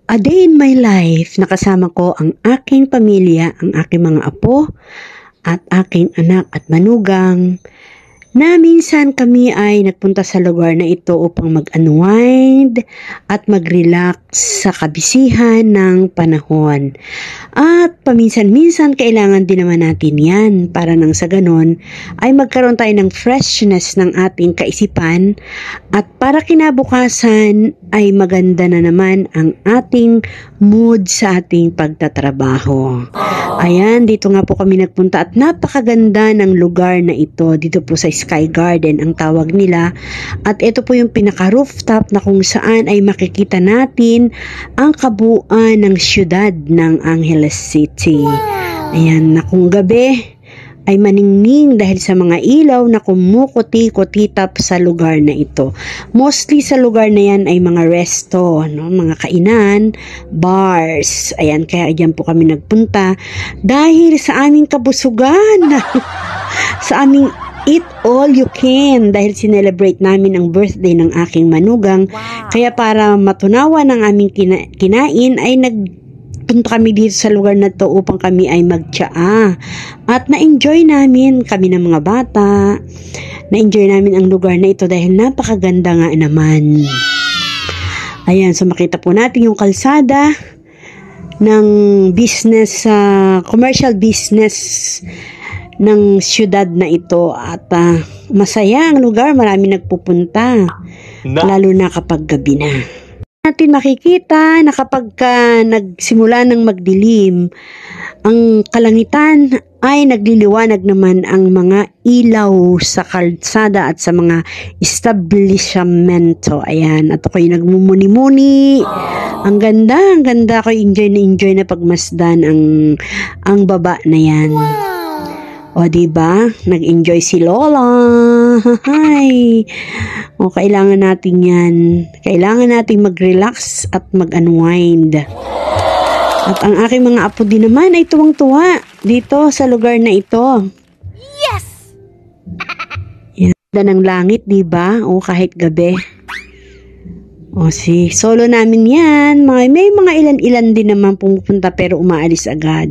A day in my life, nakasama ko ang aking pamilya, ang aking mga apo, at aking anak at manugang, na minsan kami ay nagpunta sa lugar na ito upang mag-unwind at mag-relax sa kabisihan ng panahon. At paminsan-minsan kailangan din naman natin yan para nang sa ganon ay magkaroon tayo ng freshness ng ating kaisipan at para kinabukasan ay maganda na naman ang ating mood sa ating pagtatrabaho. Ayan, dito nga po kami nagpunta at napakaganda ng lugar na ito. Dito po sa Sky Garden ang tawag nila. At ito po yung pinaka-rooftop na kung saan ay makikita natin ang kabuuan ng syudad ng Angeles City. Ayan, na kung gabi ay maningning dahil sa mga ilaw na kumukuti-kutitap sa lugar na ito. Mostly sa lugar na yan ay mga resto, no? Mga kainan, bars. Ayan, kaya dyan po kami nagpunta dahil sa aming kabusugan, sa aming eat all you can dahil sinelebrate namin ang birthday ng aking manugang. Wow. Kaya para matunawa ng aming kinain ay punta kami dito sa lugar na to upang kami ay magtsaa. At na-enjoy namin kami ng mga bata. Na-enjoy namin ang lugar na ito dahil napakaganda nga naman. Ayan, so makita po natin yung kalsada ng business, commercial business ng syudad na ito. At masaya ang lugar, marami nagpupunta. Lalo na kapag gabi na. Natin makikita na kapag nagsimula ng magdilim, ang kalangitan ay nagliliwanag naman ang mga ilaw sa kalsada at sa mga establishmento. Ayan, at ako'y nagmumuni-muni. Ang ganda ako, enjoy na pagmasdan ang baba na yan. O, diba? Nag-enjoy si Lola. Hi. O, kailangan natin yan. Kailangan natin mag-relax at mag-unwind. At ang aking mga apo din naman ay tuwang-tuwa dito sa lugar na ito. Yes! Yan. Ganda ng langit, diba? O, kahit gabi. O, solo namin yan. May mga ilan-ilan din naman pumupunta pero umaalis agad.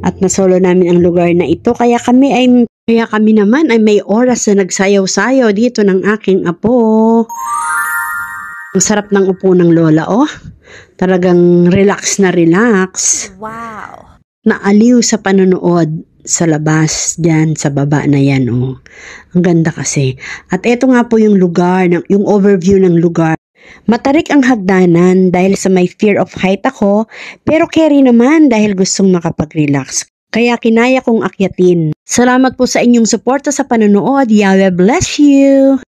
At nasolo namin ang lugar na ito. Kaya kami naman ay may oras na nagsayaw-sayaw dito ng aking apo. Ang sarap ng upo ng lola, oh. Talagang relax na relax. Wow. Naaliw sa panonood sa labas dyan sa baba na yan, oh. Ang ganda kasi. At eto nga po yung lugar, yung overview ng lugar. Matarik ang hagdanan dahil sa may fear of height ako, pero carry naman dahil gustong makapag-relax. Kaya kinaya kong akyatin. Salamat po sa inyong suporta sa panonood. Yahweh bless you!